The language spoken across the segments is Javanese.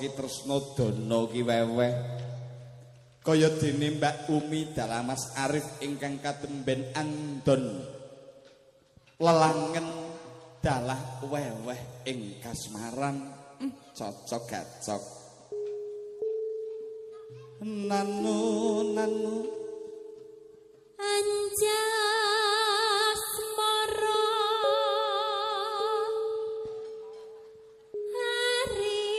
ki tresna dana ki weweh. Kaya dene Mbak Umi Dalamas Arif ingkang katemben andon lelangen dalah weweh ing kasmaran. Cocok gacok. Nanu Anjasmara Mami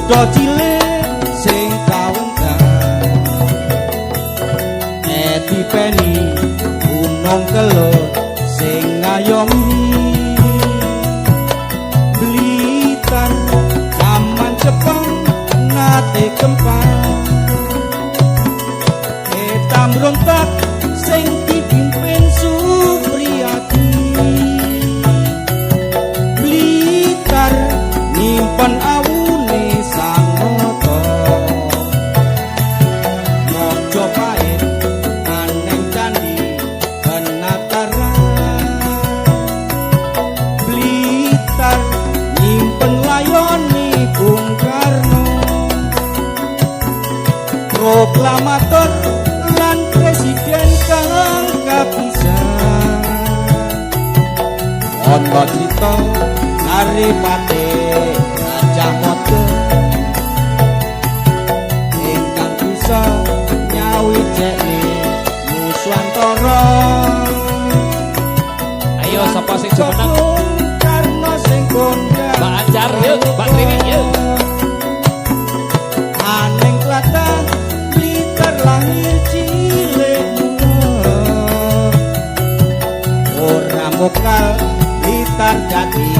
kutha cilik sing kawentar dipeni gunung kelut sing ngayomi Blitar zaman Jepang nate kempang tamrontak sing dipimpin Supriyati Blitar nyimpen awune sang nata Mojopahit aneng candi penataran Blitar nyimpen layoni Bung Karno proklamator lan presiden kang kapisan ana cita Saripati Gajah Mada ingkang bisa nyawijeni Nuswantara ayo sapa sing jumeneng Karno sing kondang Mbak Anjar yuk Mbak Triwi yuk aneng Klaten Blitar lahir cilik ora mokal Blitar dadi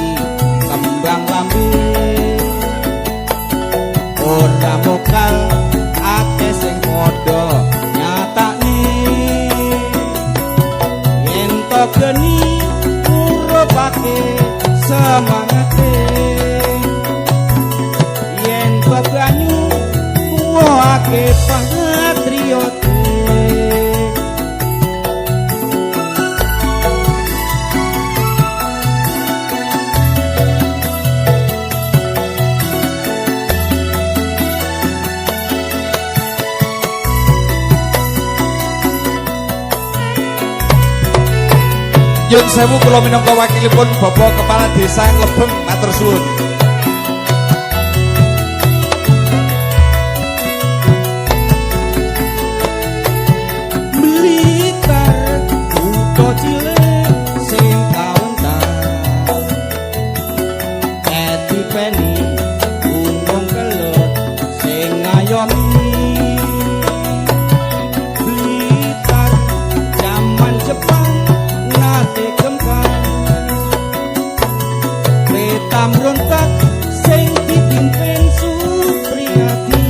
kembang lambe ora mokal akeh sing padha nyatakne yen to geni urupake semangate yen to banyu kuwake patriote Nyun sewu kula minangka wakilipun Bapak Kepala Desa Lebeng matur suwun. Blitar kutha cilik sing kawentar dipeni gunung kelut sing ngayomi Blitar zaman Jepang nate kempang tamrontak sing dipimpin Supriyati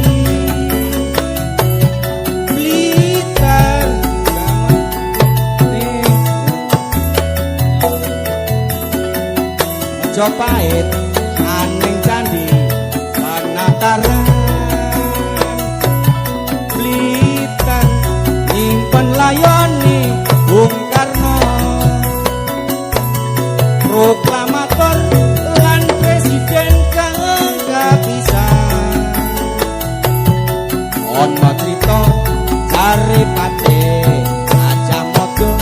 Blitar Mojopahit aneng candi penataran Blitar nyimpen layoni Bung Karno proklamator lan presiden kang kapisan ana crita Saripati Gajah Mada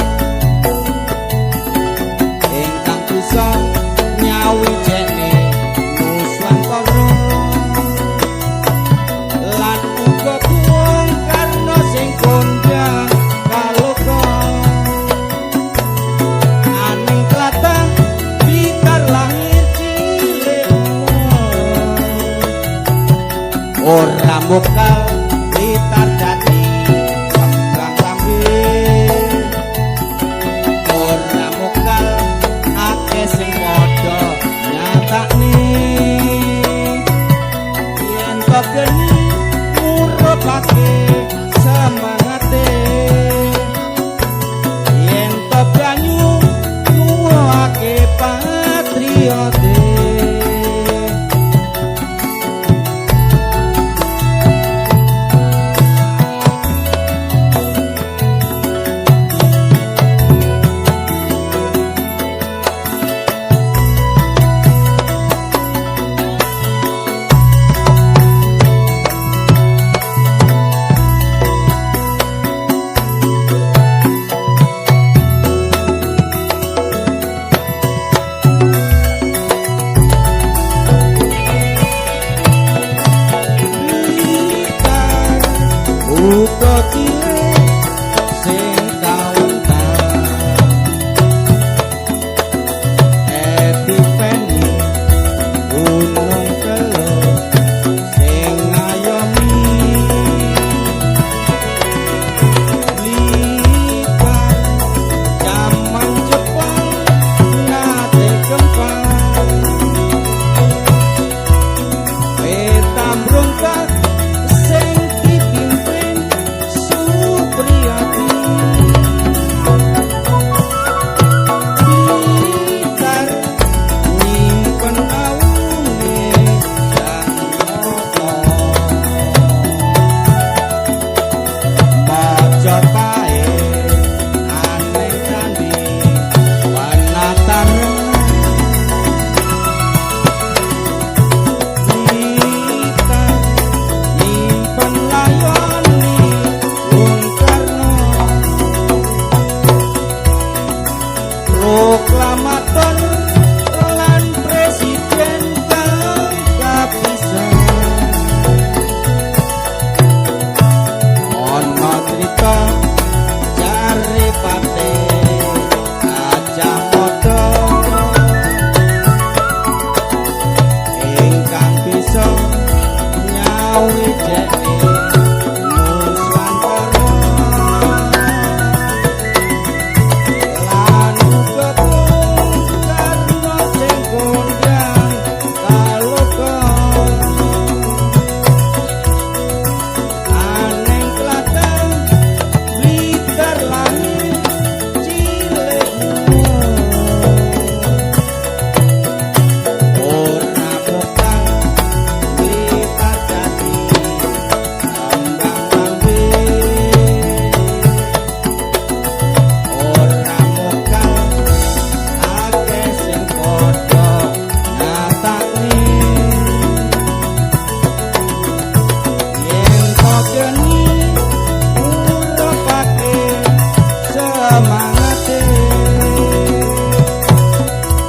ingkang bisa nyawijeni Nuswantara lan uga Bung Karno sing kondang kaloka aneng Klaten Blitar lahir cilik ora mokal Blitar dadi kembang lambe ora mokal akeh sing padha nyatakne yen to geni urupake semangate yen to banyu nuwake patriote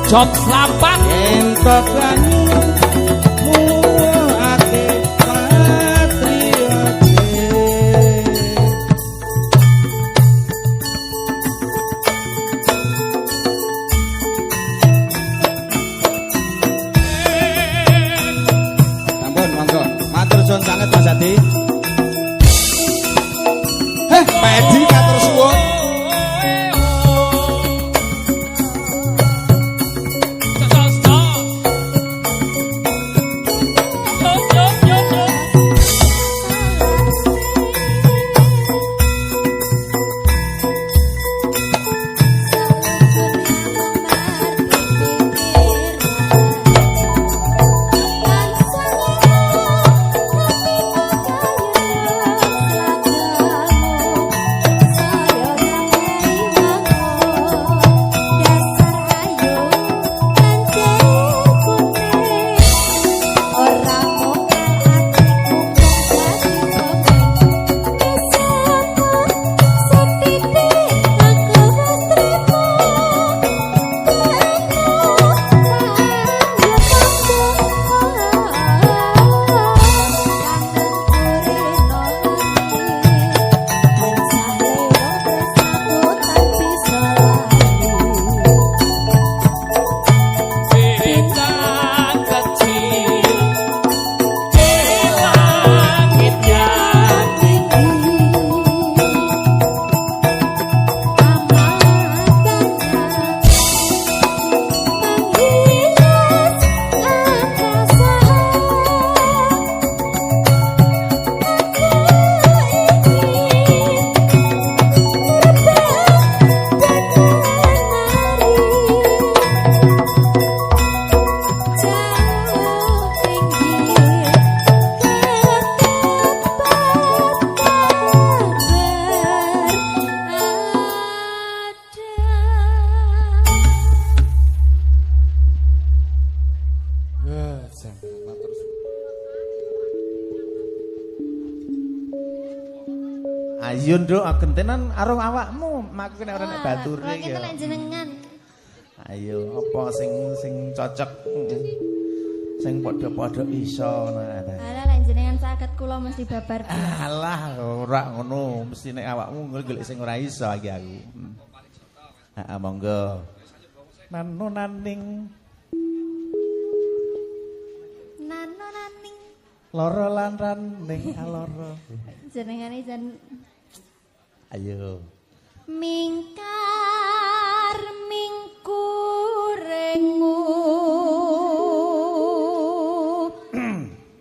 Jot Slapak entok banyu muate patriote. Ampun monggo matur suwun sanget Mas Adi. Pedi matur suwun. Ayo nduk gentenan arung awakmu, maku nek ora nek bature iki ya. Jenengan. Ayo apa sing cocok. Sing padha-padha iso ngono. Alah lek jenengan saged kula mesti babar. Alah ora ngono, mesti nek awakmu golek sing ora iso iki aku. Heeh monggo. Nanonaning loro lan raning aloro. Jenengane jan ayo. Mingkar mingkurengu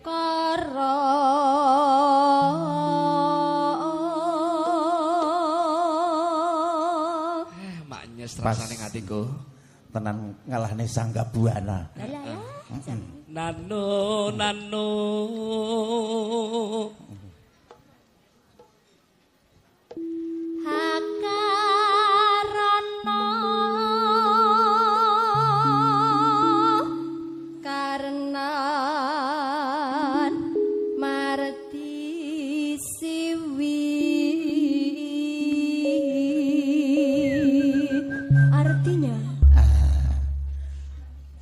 karo Maknyes rasane atiku. Tenan ngalahne Sangga Buana. Nano nano Hakarono karenan marti siwi artinya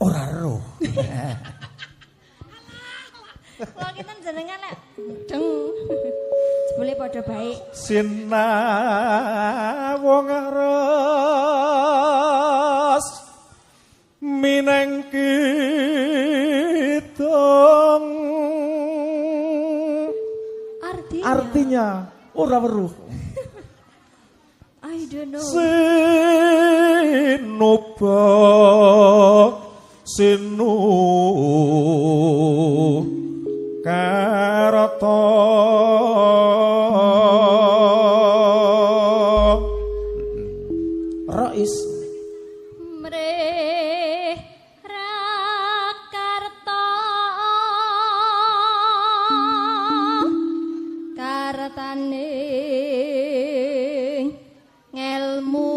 Ora roh. Wong kita jenengan lek deng jebule padha baik. Sinawung ros mineng kidung artinya ora weruh. I don't know. Sinoba sinu karata Rais Mreh Rakarta Kartane ngelmu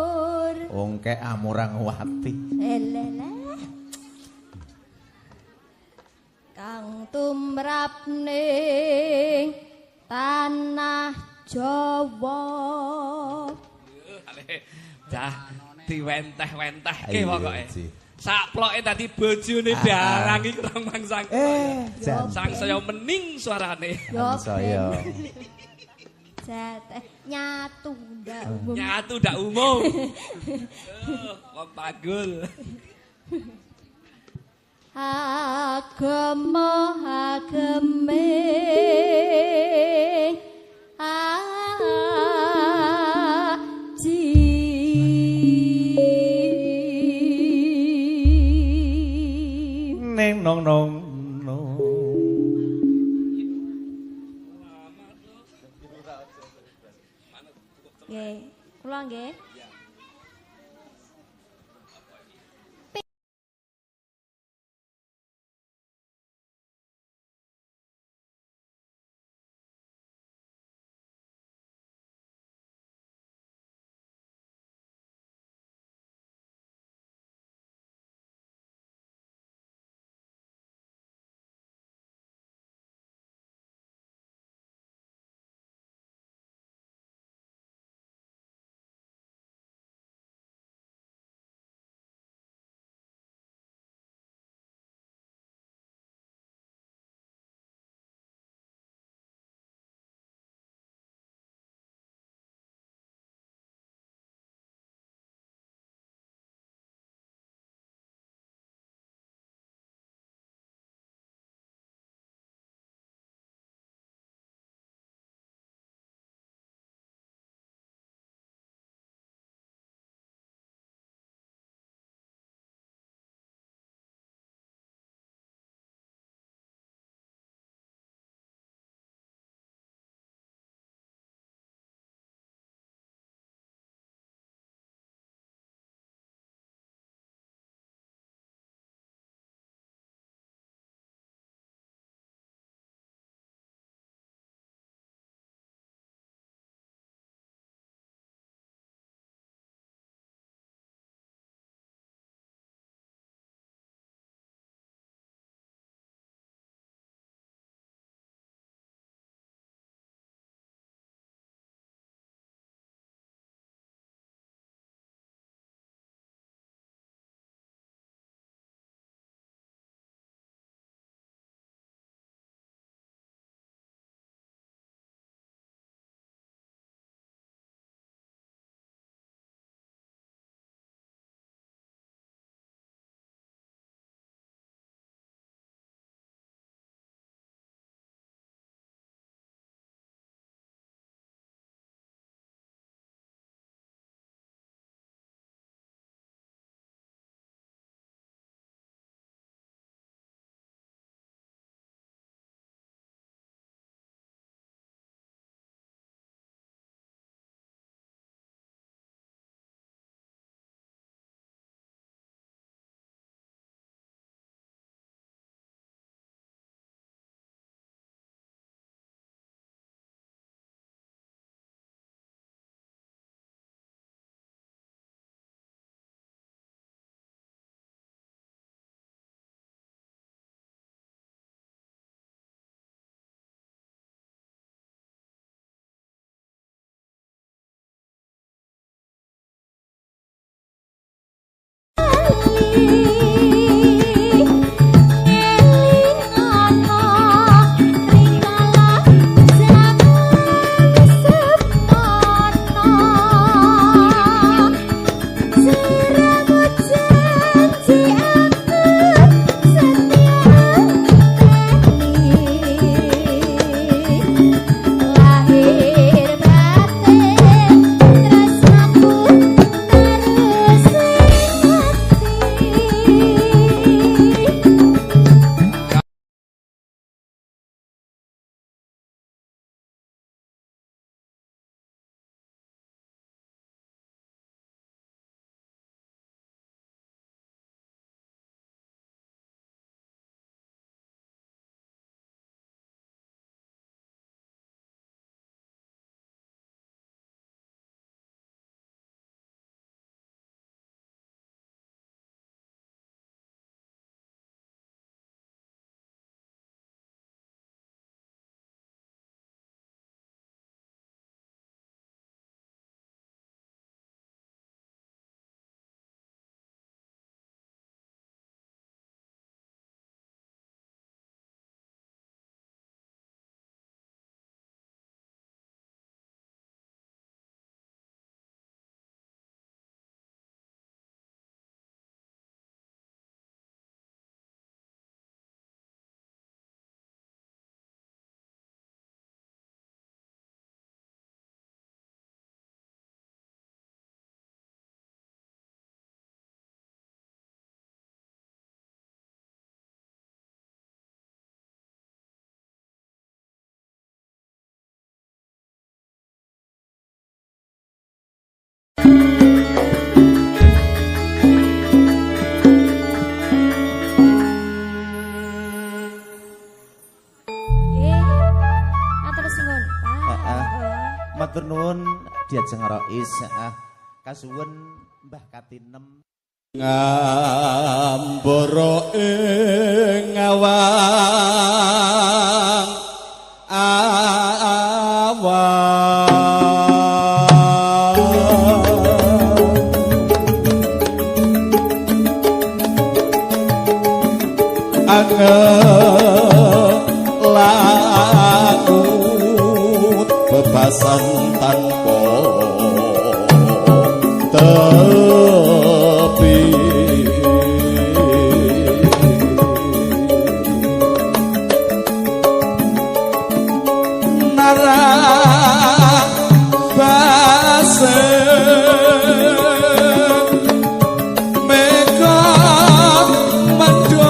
luhur wong kek amurang wati elele kang tumrap ning tanah Jawa Dah diwenteh-wentehke Ayo, pokoke. Ji. Sakploke dadi bojone barang iki kurang mangsang. jan Sang saya mening suarane. yo saya jateh nyatu ndak umum Nyatu ndak umum. Wong pagul. agama ageme aji neng nong nong nong nggih kula nggih Lajeng Rois kasuwun Mbah Katinem ngambara ing awang angelangut bebasan tanpa tepi nara base meka mando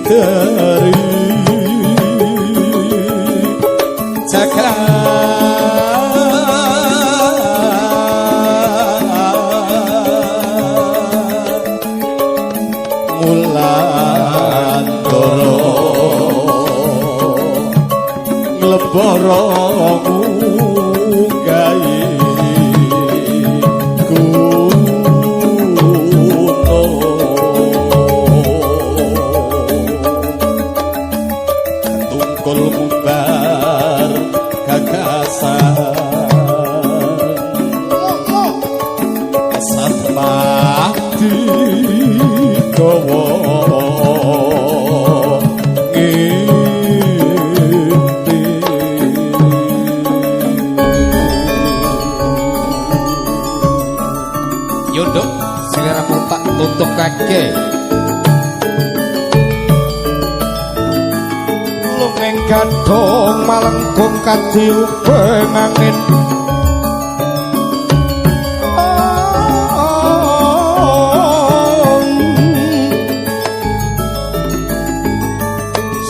dari mulan doro ngleboro gawe tungkul mubar gagasan Satmati kowo ngimpi Yunduk selera tak tutup kake lungeng gadong malengkung kadi ubeng angin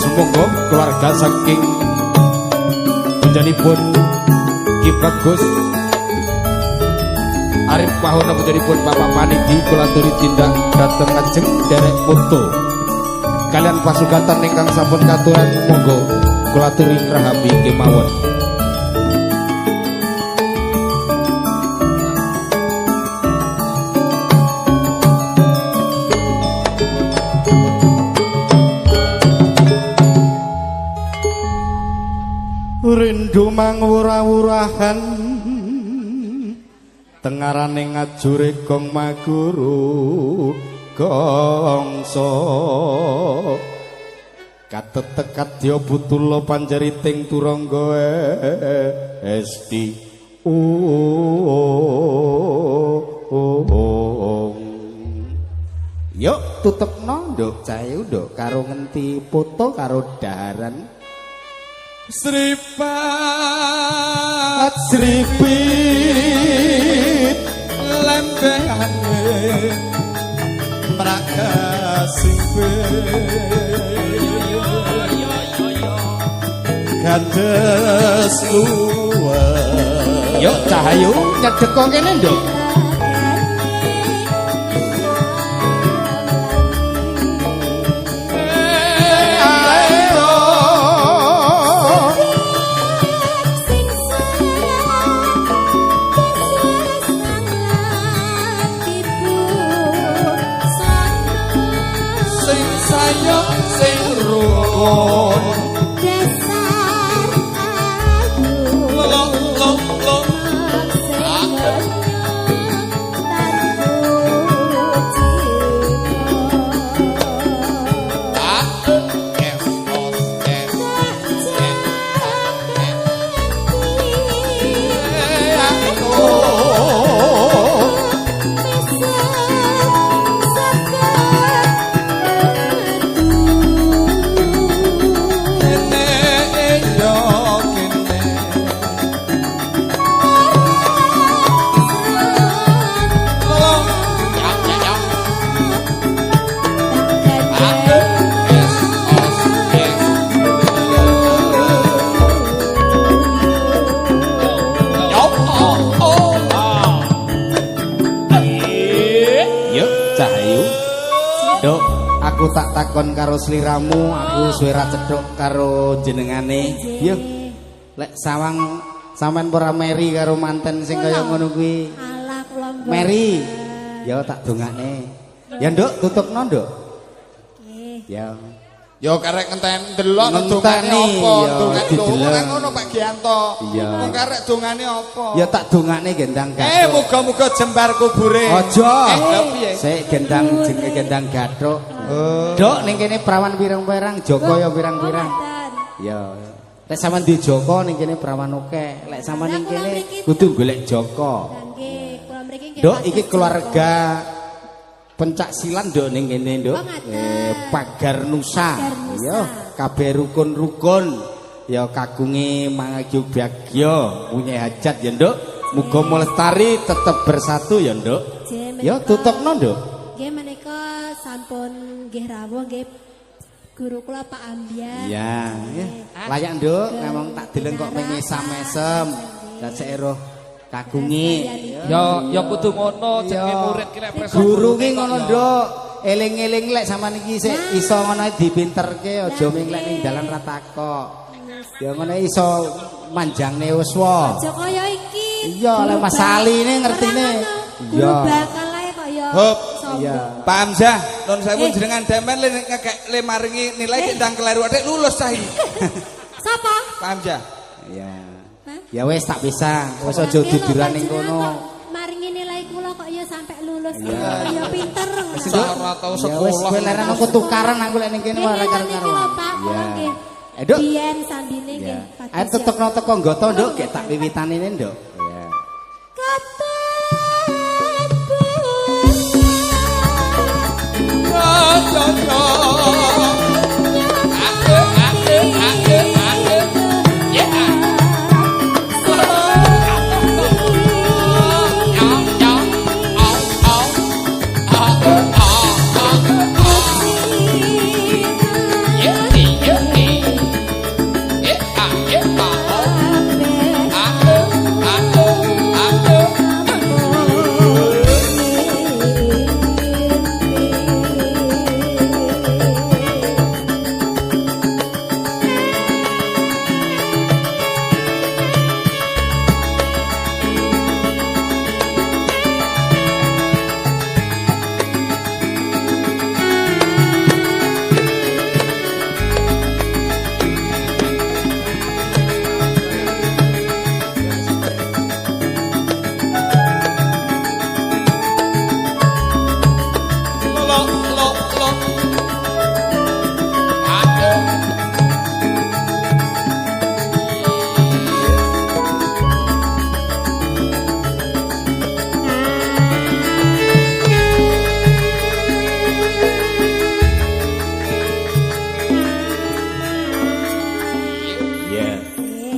semoga keluarga saking menjadipun Ki Bagus Arif Pahona menjadipun Bapak Panidi kula aturi tindak dhateng ngajeng derek foto kalian pasugatan ingkang sampun katuran monggo kula aturi rahabi kemawon rindu mangwurah-wurahan tengarane ngajure gong maguru gongso katetekat dia butulo panjeriting turangga esti yuk tutupno nduk cahe nduk karo ngenti foto karo daharan Sripat sripit lembehane mrakasingwe kados luwih yuk cahayu nyedek kok kene nduk tak takon karo sliramu, aku suwe ra cedhok karo jenengane. Yo. Lek sawang sampean ora meri karo manten sing kaya ngono kuwi. Alah kula mboten. Meri. Ya tak dongakne. Ya nduk tutupno nduk. Nggih. Ya. Ya karek ngenten ndelok Ngenteni, dongane apa? ya, Dongane dideleng. lho ngono Pak Gianto. Iya. Wong karek dongane apa? Ya tak dongakne gendang gathuk. Muga-muga jembar kubure. Aja. Lha piye? Sik gendang jenenge gendang gathuk. Dok ning kene prawan pirang-pirang, Joko ya pirang-pirang. Mboten. Ya. Lek sampean di Joko ning kene prawan akeh. Lek sampean ning kene kudu golek Joko. Nggih, kula mriki nggih. Dok iki keluarga pencak silan nduk ning kene nduk. Oh, ngaten. Pagar Nusa. Pagar Nusa. Ya, kabeh rukun-rukun. Ya kagunge mangagyo bagya, punya hajat ya nduk. Muga melestari tetep bersatu ya nduk. Ya tutupno nduk. Nggih menika sampun nggih rawuh nggih guru kula Pak Ambian. Ya, layak nduk, memang tak deleng kok mesam-mesem. Lah sik roh kagunge. Ya kudu ngono jenenge murid ki lek preso. Guru ki ngono nduk. Eling-eling lek sampean iki sik iso ngono dipinterke aja minglek ning dalan ra takok. Ya ngono iso manjangne wis wae. Aja kaya iki. Iya, lek Mas Saline ngertine. Guru Iya. bakal ae kok ya. Hop. sombong. Iya. Pak Hamzah, non sewu jenengan demen le maringi nilai ndang keliru adek lulus cah iki. Sapa? Pak Hamzah. Iya. Hah? Ya wis tak pisah. Wis aja duduran ning kono. Maringi nilai kula kok ya sampai lulus. Ya pinter. Ora tau Ya wis sekolah. kowe leren aku tukaran aku lek ning kene ora karo-karo. Iya. Nduk. Biyen sandine nggih. Ya. Ayo tetepno teko nggoto nduk, gek tak wiwitanine nduk. Ya.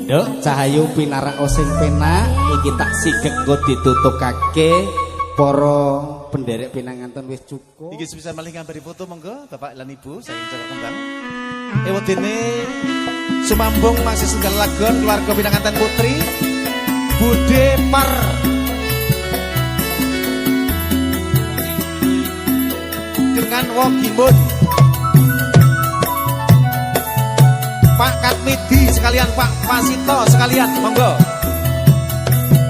Nduk, cahayu pinarak sing penak iki tak sigek nggo ditutukake para penderek pinanganten wis cukup. Iki sebisa malih ngambari foto monggo Bapak lan Ibu saya cocok kembang. Wedine sumambung masih setunggal lagon keluarga pinanganten putri Bude Par dengan Wogimun Pak Katmidi sekalian, Pak Pasito sekalian, monggo.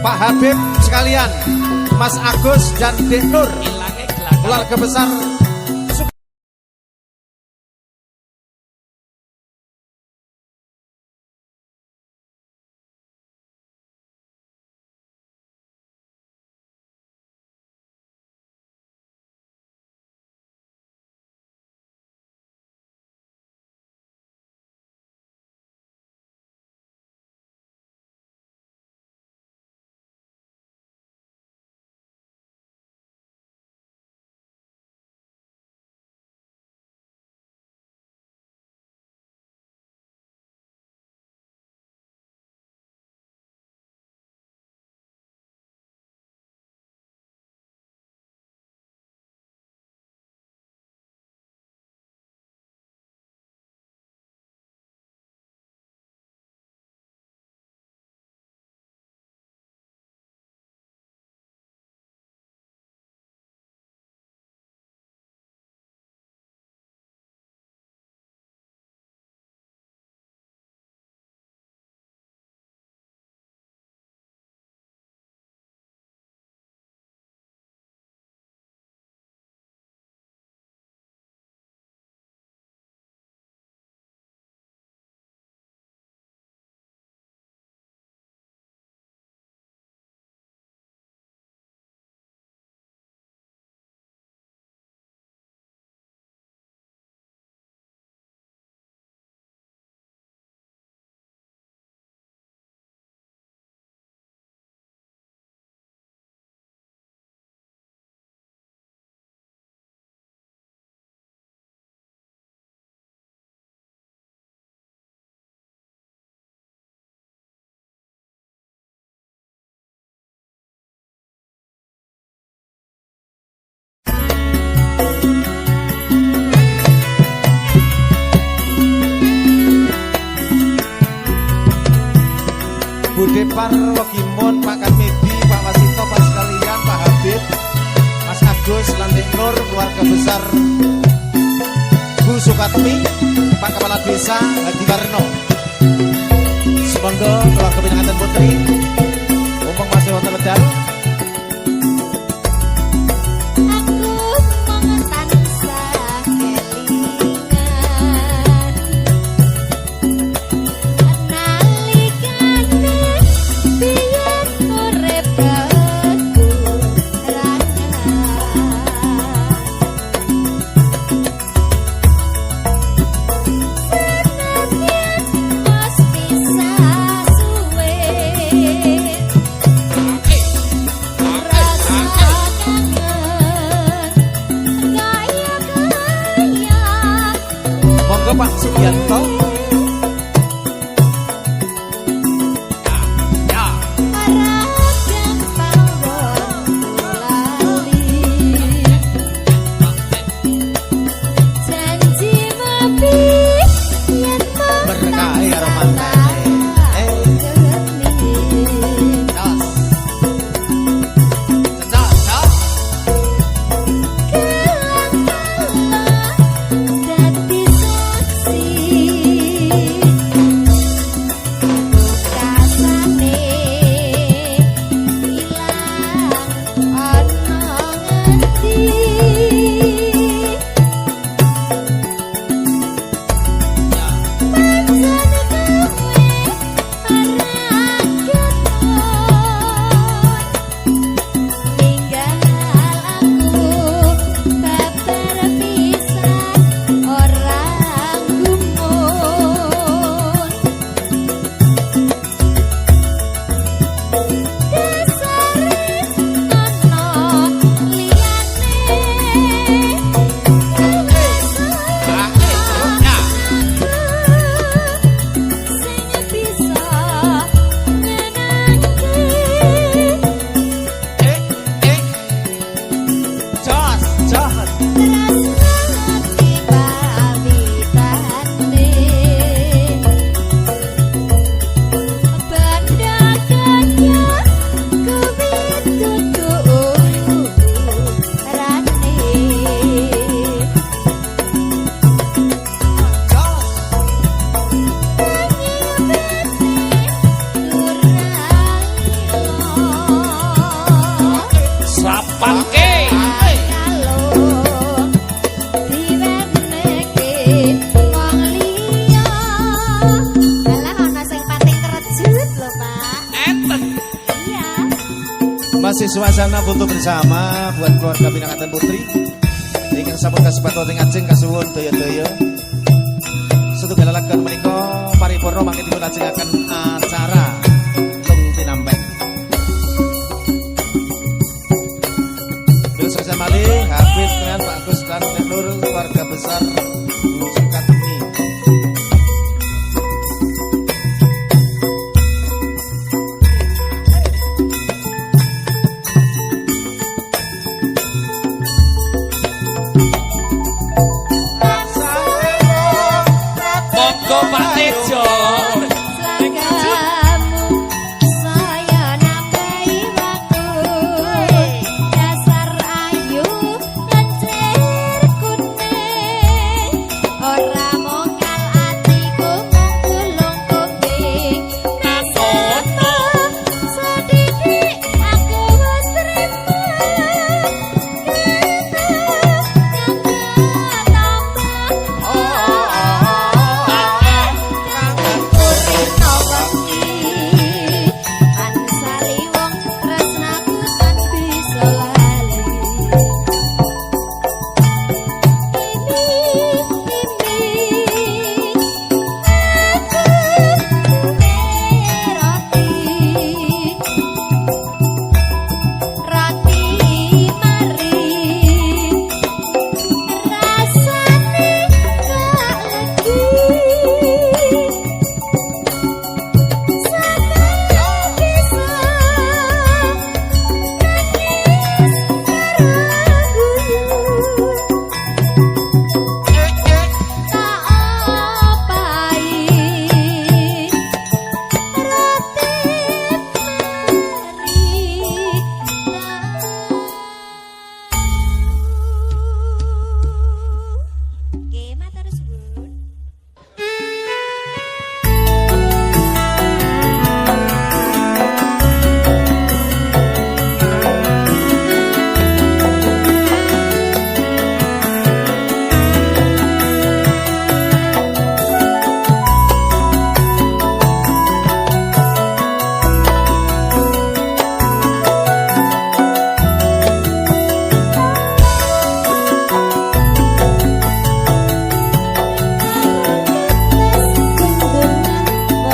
Pak Habib sekalian, Mas Agus dan Dek Nur, keluarga besar Bude Parwogimon, Pak Karmedi, Pak Wasito, Pak sekalian, Pak Habib, Mas Agus, Lantik Nur, keluarga besar Bu Sukatmi, Pak Kepala Desa Hadi Warno. Semoga keluarga Pinangatan Putri mumpung masih wonten wedal. Pak Sugianto. Masih suasana foto bersama buat keluarga Pinangatan Putri. Ingkang sampun kasebat wonten ajeng kasuwun daya-daya. Setunggal lelagon menika paripurna mangke dipun ajengaken acara Tung Tinampen. Terus bersama Habib dengan Pak Agus dan Nur keluarga besar Bu Sukatmi. Pak Tejo.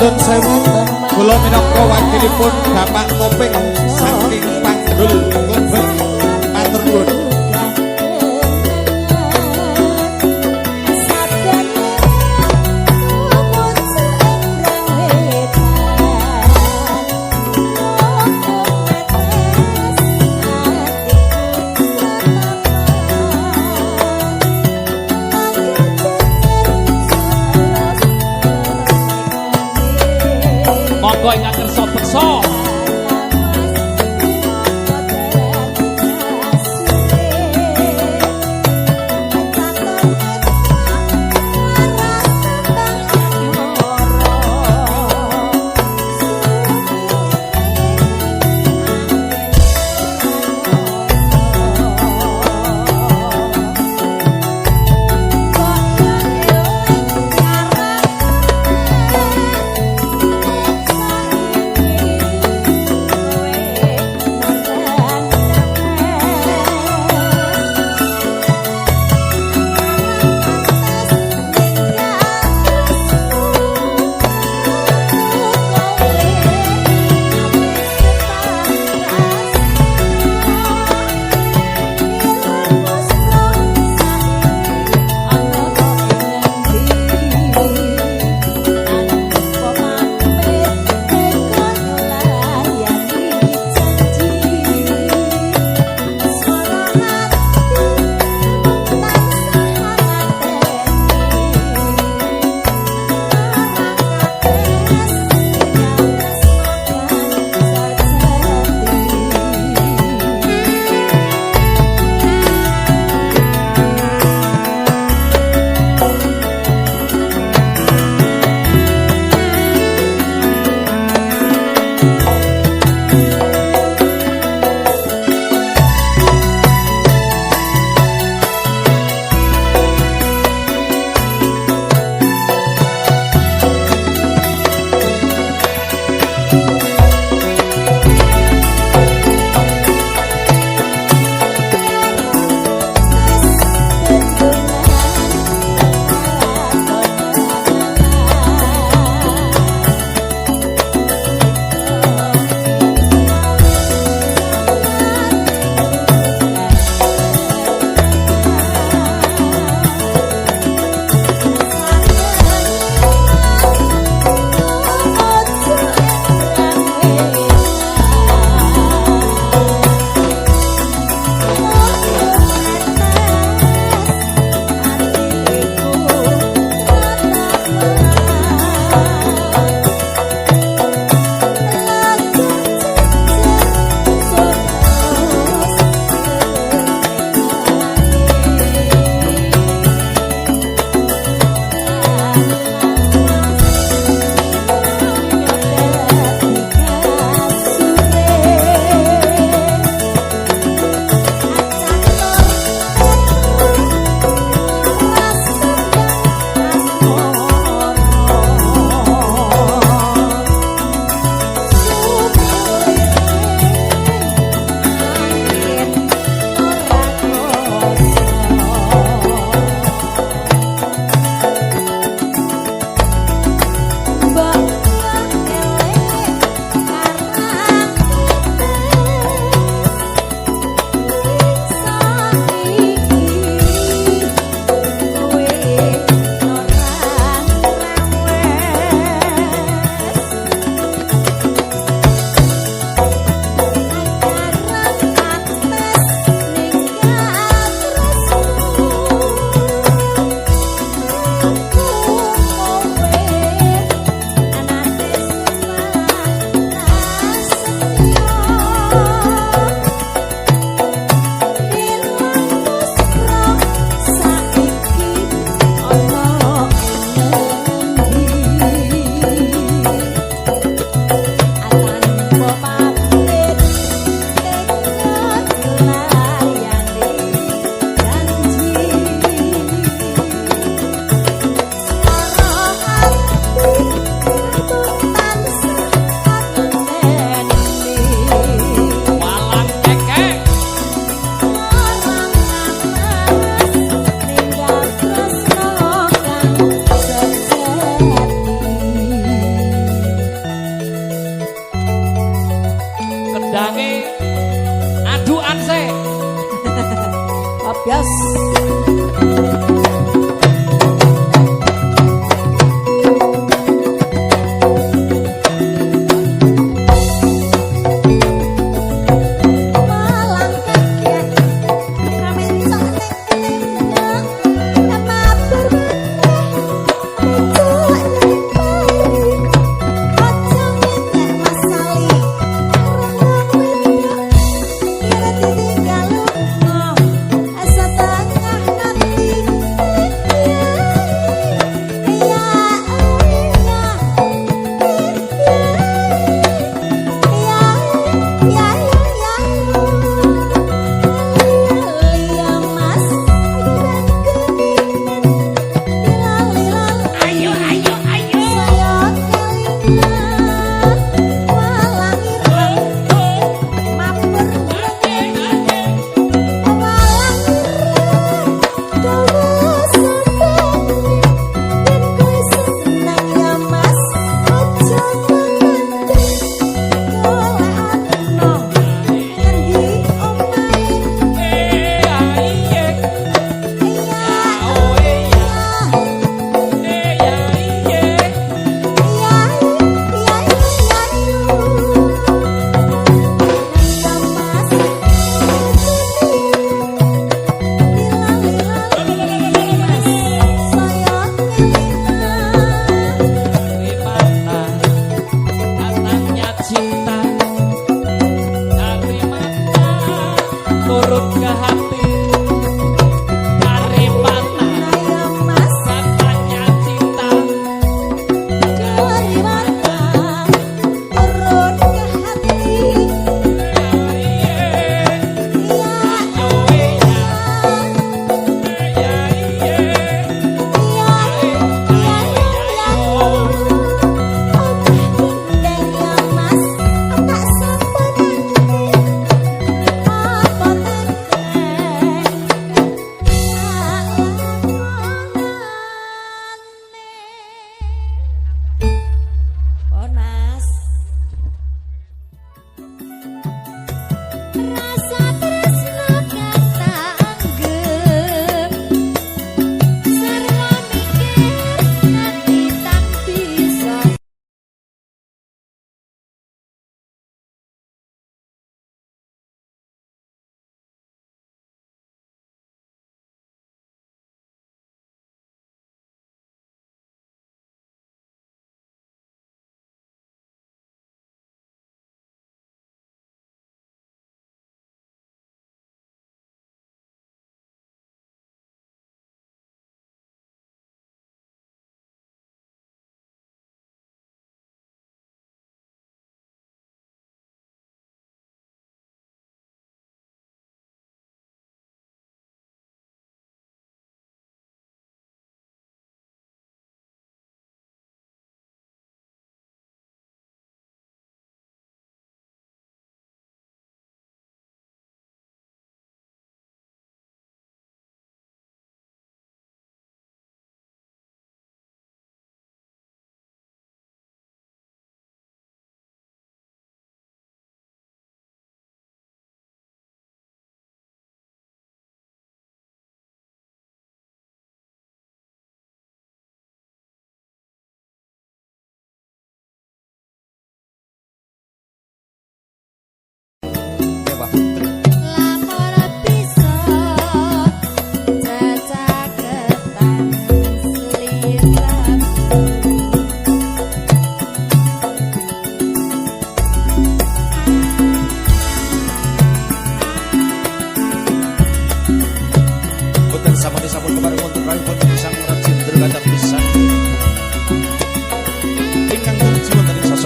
Nuwun sewu. Kula minangka wakilipun Bapak Topeng saking Panggul Klebet. Matur nuwun. Monggo ingkang kersa beksa.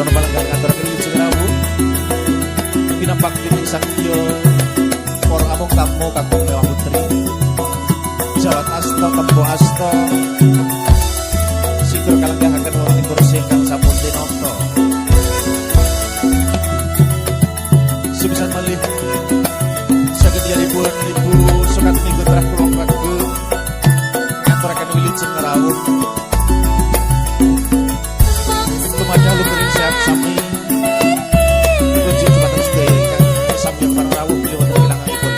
sono palenggan kantor Wilujeng Rawuh pinapak dening Sakya para amung tamu kakung Dewa Putri Jawat Asta Tempo Asta sikur kalenggahaken wonten kursi ingkang sampun tinata sepisan malih saged yaripun Ibu Sukat Minggu Trah Kulon Ragu ngaturaken Wilujeng Rawuh tumadah lumiring sehat sami kunjuk dumateng sedaya ingkang sami para rawuh bilih wonten kilanganipun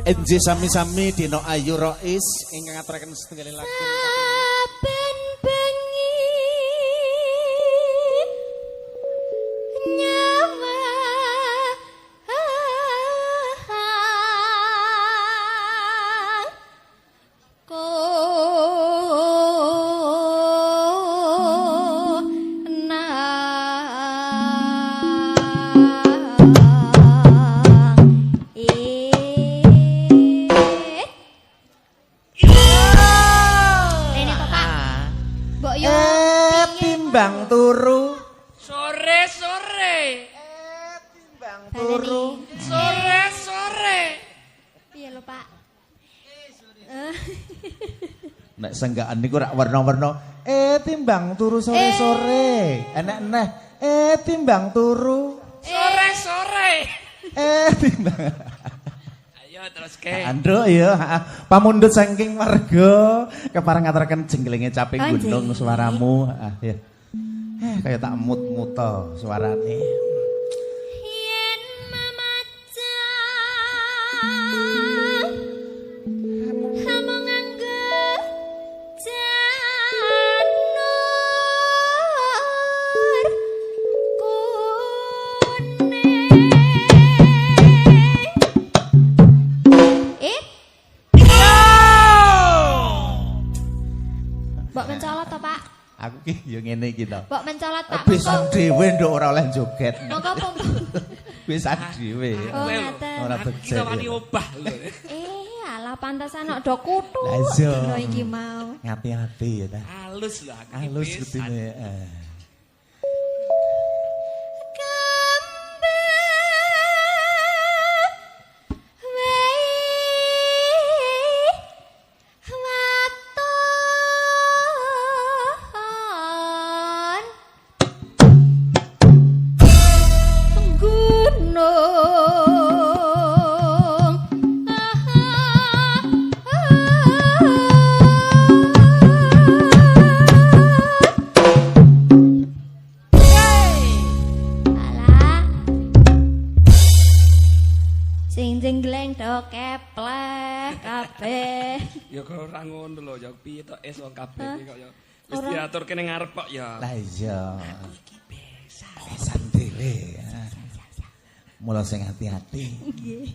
Enjih sami-sami dina Ayu Rois ingkang ngaturaken setunggaling lagu saben bengi nyawa timbang turu Sore-sore. timbang turu Sore-sore. piye lho Pak nek senggaan niku rak warna-warna timbang turu sore-sore enek neh timbang turu Sore-sore. timbang Ayo terus ke. Anduk ya, pamundhut saking warga kepareng ngaturaken jenggelinge caping gunung suaramu, ya. Kayak tak mut-muto suarane. yen mamaca hamong nganggo janur kuning Mbok mencolot to, Pak? Aku ki yo ngene iki to. Mbok mencolot, Pak. Pisan dhewe nduk ora oleh joget. Monggo pung. Pisan dhewe. Oh, ngaten. Ora Kita becik. wani obah lho. Alah Alah pantesan kok do kutu. Lah iya. Dino iki mau. Ngati-ngati ya ta. Halus lho aku. Halus kudune. Ya kok ora ngono lho ya piye to es wong kabeh iki kok ya wis diaturke ning ngarep kok ya. Lah iya. Aku iki besan dhewe. Mula sing hati-hati. Nggih.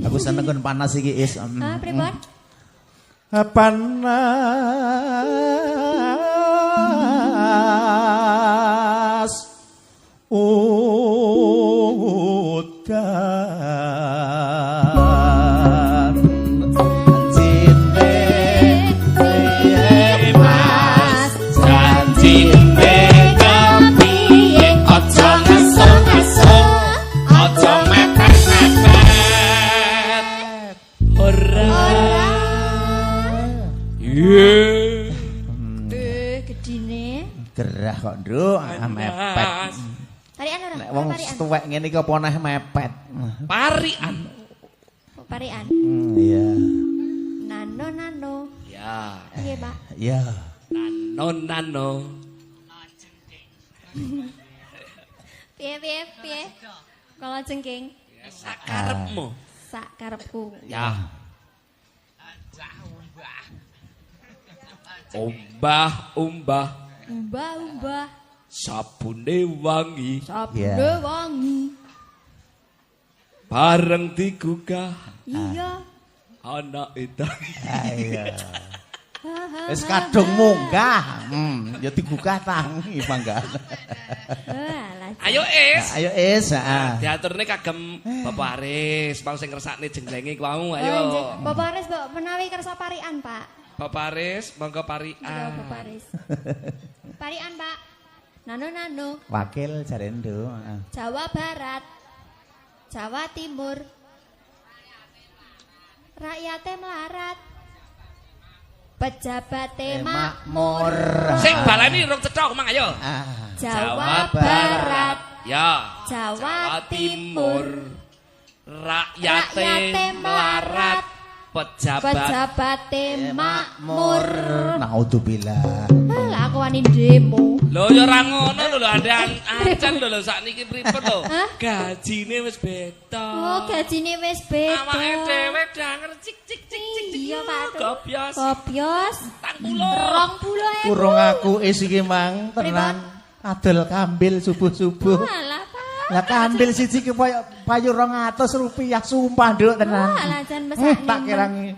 Aku seneng kon panas iki is. Pripun? Panas udan cinta mas janjine kepiye aja ngeso-ngeso aja mepet-mepet Ora. Iya. Gedine. Gerah kok, Nduk, mepet. Parian ora? Nek wong tuwek ngene iki apa neh mepet. Parian. Parian. Iya. Nano. Ya. Nggih, Pak. Iya. Nano. Piye? Kalau jengking Ya sakarepmu. sak karepku. Ya. Umbah. Umbah. Sabune wangi Sabune wangi. bareng digugah Iya. anak itu. Iya. Wis kadung munggah. Ya digugah tangi mangga. Ayo es. Ayo es, heeh. Diaturne kagem Bapak Aris, mau sing ngersakne jenglenge ku mau ayo. Bapak Aris mbok menawi kersa parian, Pak. Bapak Aris, monggo Iya, parian. Bapak Aris. Parian, Pak. Nano. Wakil Jarendo, heeh. Jawa Barat. Jawa Timur. Rakyate melarat. Pejabate makmur. Sing balani rung cethok mang ayo. Jawa Barat. Ya. Jawa Timur. Rakyate melarat. Pejabate makmur. Naudzubillah. Lah aku wani demo. Lho ya ora ngono lho ada ancen lho sakniki pripun lho. Gajine wis beda. Oh, gajine wis beda. Awake dhewe danger cik. Iya, Pak. Kopios. Kopios. 40. 20.000. Kurung aku is iki mang tenan. Adol kambil subuh-subuh. Alah, Pak. Lah kambil siji ki payu 200 rupiah sumpah Nduk tenan. Alah jan mesake. Tak kirangi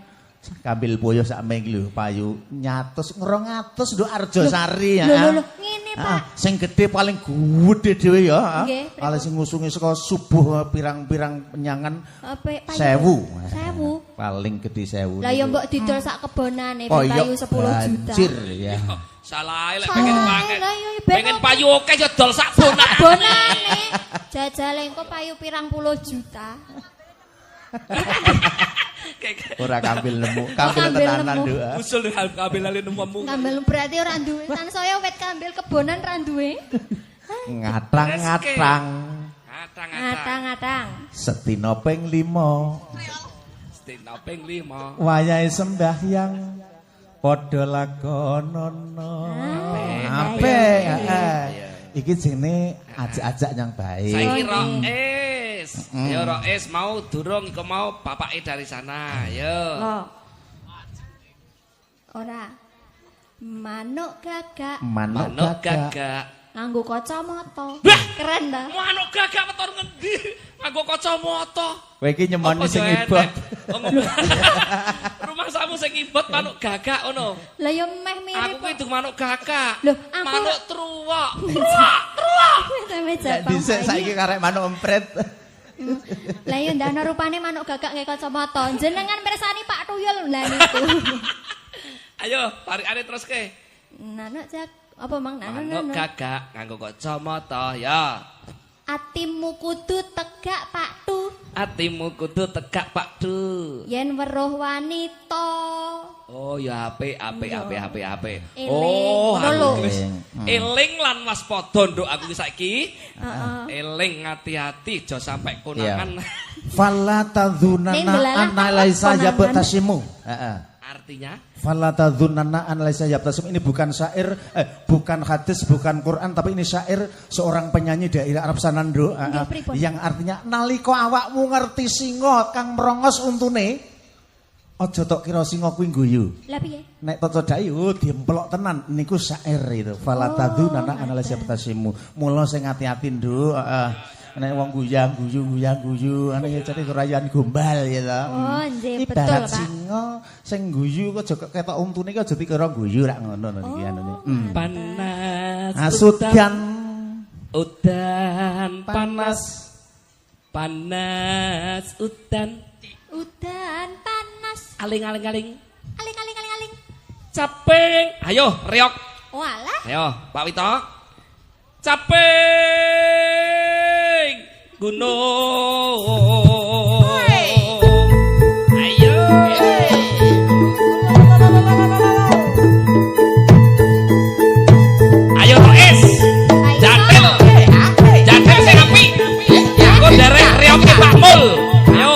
kambil boyo sak meng lho payu nyatus 200 Nduk Arjosari ya. Lho, ngene Pak. Sing gedhe paling gedhe dhewe ya. Nggih, Kalau sing ngusungi saka subuh pirang-pirang penyangan 1000. Paling gedhe 1000. Lah ya mbok didol sak kebonane Oh, iya, payu 10 juta. banjir ya. Salah lek pengen pakai. Lah ya Pengen payu oke ya dol sak bonak. bonane. Jajale engko payu pirang puluh juta. Ora kambil nemu, kambil Kambil tenanan nemu. Nduk. Usul kambil lali nemu. Kambil berarti ora duwe. Tansaya wit kambil kebonan ra duwe. Ngatang-ngatang. Ngatang-ngatang. Setino ping 5. Setino ping 5. Wayahe sembahyang padha lakonono. Apik. Iki jenenge ajak-ajak yang baik. Saiki Rois. Ya Rois mau durung iku mau bapake dari sana. Yo. Loh. Ora. Manuk gagak. Manuk gagak. Nganggo kacamata. Wah! Keren ta? Manuk gagak metu ngendi? Nganggo kacamata. Kowe iki nyemoni sing ibot. Rumah samu sing ibot manuk gagak ngono. Lah ya meh mirip. Aku kuwi ndung manuk gagak. Loh, aku manuk truwak. Sampe jatuh. Dhisik saiki karek manuk empret. Lah ya ndana rupane manuk gagak nggih kacamata. Jenengan mirsani Pak Tuyul lah niku. Ayo, tarikane terus ke. Nanuk jak apa mang Manuk gagak nganggo kacamata ya. Atimu kudu tegak Pak Tu. Atimu kudu tegak Pak Du. Yen weruh wanita. Oh ya apik. Eling. Oh, Ngono lho. aku wis eling lan waspada nduk aku saiki. Eling ngati-ati aja sampai konangan. Fala tadzunanna anna laisa yabtasimu. Heeh. Artinya Fala tadzunanna anna laisa yabtasimu ini bukan syair, bukan hadis, bukan Quran, tapi ini syair seorang penyanyi daerah Arab Sanando yang artinya nalika awakmu ngerti singa kang merongos untune aja tok kira singa kuwi guyu. Lah piye? Nek toto dai diemplok tenan niku syair itu. Fala tadzunanna anna laisa yabtasimu. Mula sing ati-ati nduk, nek wong guyang guyu ane jadi kerayan gombal ya ta. Oh, nggih betul, Ibarat Pak. singa sing guyu kok aja ketok untune kok aja dikira guyu rak ngono iki anune. panas Asudan udan panas Udan panas. aling Aling. caping ayo reok Walah. ayo Pak Wito caping gunung ayo ayo Rois jatel sing apik aku derek reoke Pak Mul ayo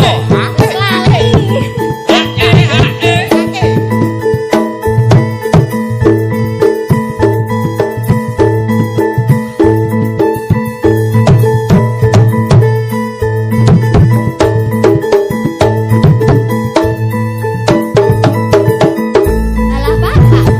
Alah Bapak.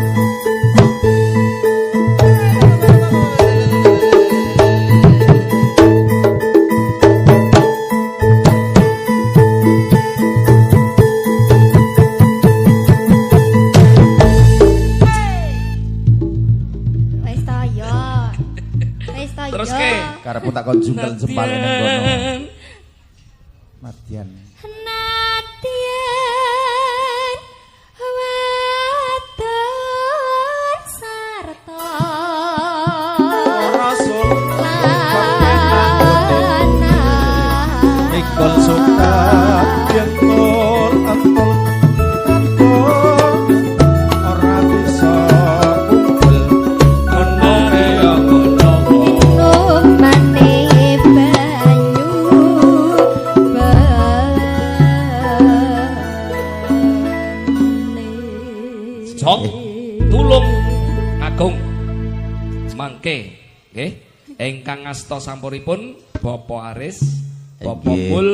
Wis to Terus yo. ke? karepku tak kon jungkel jempale nang kono. Matian. Nadyan wadon sarta Rasul lanang ikol sukat yentul antol ora bisa kumpul numane banyu Jong tulung agung mangke nggih ingkang ngasta sampuripun Bapak Aris Bapak Nggih. Mul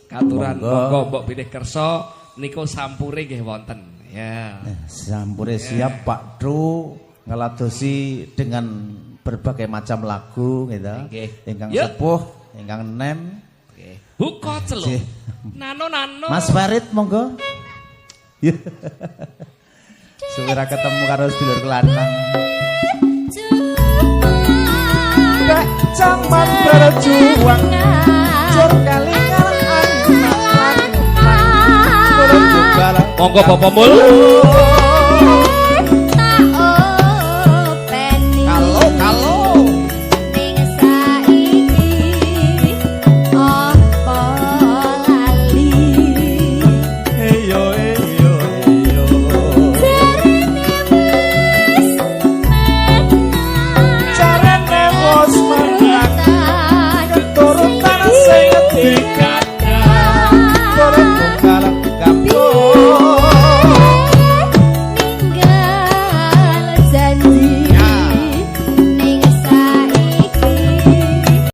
katuran Monggo. monggo mbok bilih kersa niku sampure nggih wonten ya Sampure siap Pak Du ngeladosi dengan berbagai macam lagu gitu. Nggih. Ingkang Yuk. sepuh, ingkang nem. nggih buka celuk Nggih. nano Mas Farid monggo. Segera ketemu karo sedulur kelanang. Gak jaman berjuang Jur kalingan anak turun jumbalan monggo Bapak Mul